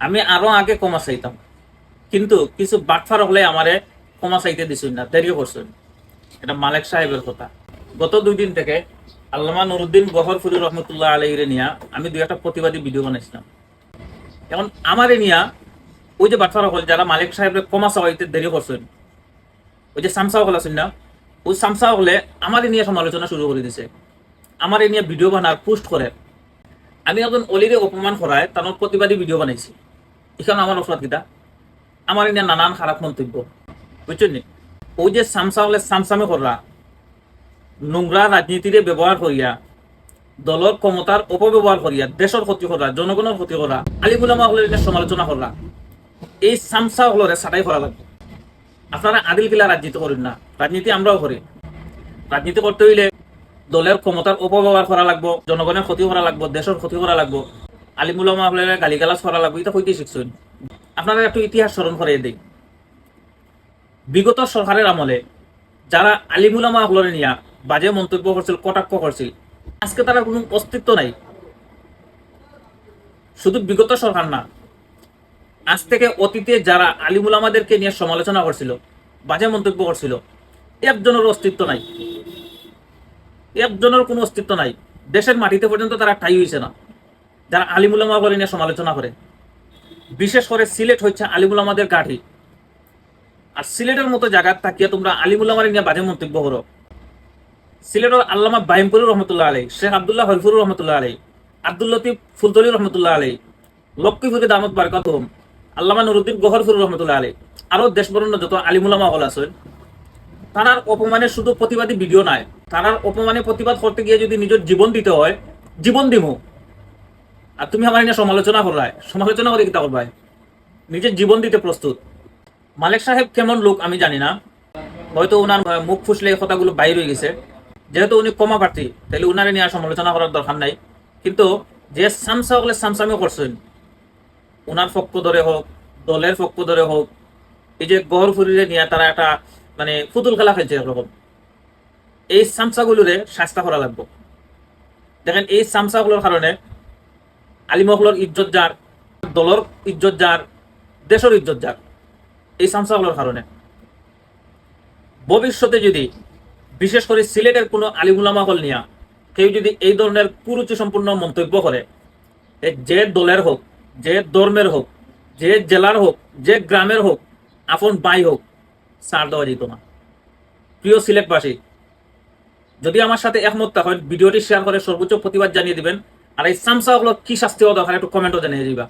আমি আরো আগে ক্ষমা চাইতাম, কিন্তু কিছু বাটফার হলে আমারে ক্ষমা চাইতে দিছুন না, দেরি করছেন। এটা মালেক সাহেবের কথা। গত 2 দিন থেকে আল্লামা নুরুদ্দিন গহরফুরি রহমতুল্লাহ আলাইহিরে নিয়া আমি 2 একটা প্রতিবাদী ভিডিও বানাইছিলাম। এখন আমারে নিয়া ওই যে বাটফার হল যারা মালিক সাহেবের ক্ষমা চাওয়াইতে দেরি করছেন, ওই যে সামসা হল আছেন না, ওই সামসা হলে আমারে নিয়ে সমালোচনা শুরু করে দিছে, আমারে নিয়ে ভিডিও বানার পোস্ট করে। আমি একজন অলিরে অপমান করায় তার প্রতিবাদী ভিডিও বানাইছি। এখানে আমার অপরাধ কিতা? আমার নিয়ে নানান খারাপ মন্তব্য, বুঝছেন নি? ওই যে সামসা হলে সামসামে করা, নোংরা রাজনীতিরে ব্যবহার করিয়া, দলের ক্ষমতার অপব্যবহার করিয়া, দেশের ক্ষতি করা, জনগণের ক্ষতি করা, আলিমুলামা হলের সমালোচনা করা, এই সামসা হলরে ছাটাই করা লাগবে। আপনারা আদিল কিলা রাজনীতি করেন না, রাজনীতি আমরাও করি। রাজনীতি করতে হইলে দলের ক্ষমতার অপব্যবহার করা লাগবো, জনগণের ক্ষতি করা লাগবো, দেশের ক্ষতি করা লাগবো, আলিমুলামা হলের গালিগালাজ করা লাগবো, এটা হইতে শিখছেন। আপনারা একটু ইতিহাস স্মরণ করে দিই। বিগত সরকারের আমলে যারা আলিমুলামা হলরে নিয়া বাজে মন্তব্য করছিল, কটাক্ষ করছিল, আজকে তারা কোনো অস্তিত্ব নাই। শুধু বিগত সরকার না, আজ থেকে অতীতে যারা আলিমুলামাদেরকে নিয়ে সমালোচনা করছিল, বাজে মন্তব্য করছিল, একজনের অস্তিত্ব নাই, একজনের কোনো অস্তিত্ব নাই। দেশের মাটিতে পর্যন্ত তারা ঠাই হয়েছে না যারা আলিমুলামা বলে নিয়ে সমালোচনা করে। বিশেষ করে সিলেট হচ্ছে আলিমুলামাদের গাঠি, আর সিলেটের মতো জায়গা থাকিয়া তোমরা আলিমুলামার নিয়ে বাজে মন্তব্য করো। সিলেটের আল্লামা বাইমপুরি রহমতুল্লাহ আলাই, শেখ আব্দুল্লাহ হলফুর রহমতুল্লাহ আলাই, আব্দুল লতিফ ফুলতলি রহমতুল্লাহ আলাই, লক্ষ্মীপুরি দামত বারকাতুহুম, আল্লামা নুরুদ্দিন গহরফুর রহমতুল্লাহ আলাই, আরো দেশবরণ্য যত আলিমুলামা হল আছেন, তারার অপমানে শুধু প্রতিবাদী ভিডিও নাই, তারার অপমানে প্রতিবাদ করতে গিয়ে যদি নিজের জীবন দিতে হয়, জীবন দিমু। আর তুমি আমার নিয়ে সমালোচনা করলাই, সমালোচনা করে কিতা করবাই? নিজের জীবন দিতে প্রস্তুত। মালিক সাহেব কেমন লোক আমি জানি না, হয়তো ওনার মুখ ফুসলে কথাগুলো বাইর হয়ে গেছে। যেহেতু উনি কমা প্রার্থী, তাহলে উনারে নিয়ে সমালোচনা করার দরকার নাই। কিন্তু যে সামসা হলে সামসামি করছেন, উনার পক্ষ ধরে হোক, দলের পক্ষ ধরে হোক, এই যে গহরফুরিরে নিয়ে তারা একটা মানে পুতুল খেলা খেলছে এরকম, এই সামসাগুলোরে শাস্তা করা লাগবে। দেখেন এই সামসাগুলোর কারণে আলিমহলর ইজ্জত যার, দলের ইজ্জত যার, দেশের ইজ্জত যার, এই সামসাগুলোর কারণে। ভবিষ্যতে যদি বিশেষ করে সিলেটের কোনো আলিমুলামা হল নিয়া কেউ যদি এই ধরনের কুরুচি সম্পূর্ণ মন্তব্য করে, যে দলের হোক, যে ধর্মের হোক, যে জেলার হোক, যে গ্রামের হোক, আপন ভাই হোক, ছাড় দেওয়া যেত না। প্রিয় সিলেটবাসী, যদি আমার সাথে একমত থাকেন, ভিডিওটি শেয়ার করে সর্বোচ্চ প্রতিবাদ জানিয়ে দিবেন। আর এই সামসা হলো কি শাস্তি হওয়া দরকার একটু কমেন্টও জানিয়ে দিবা।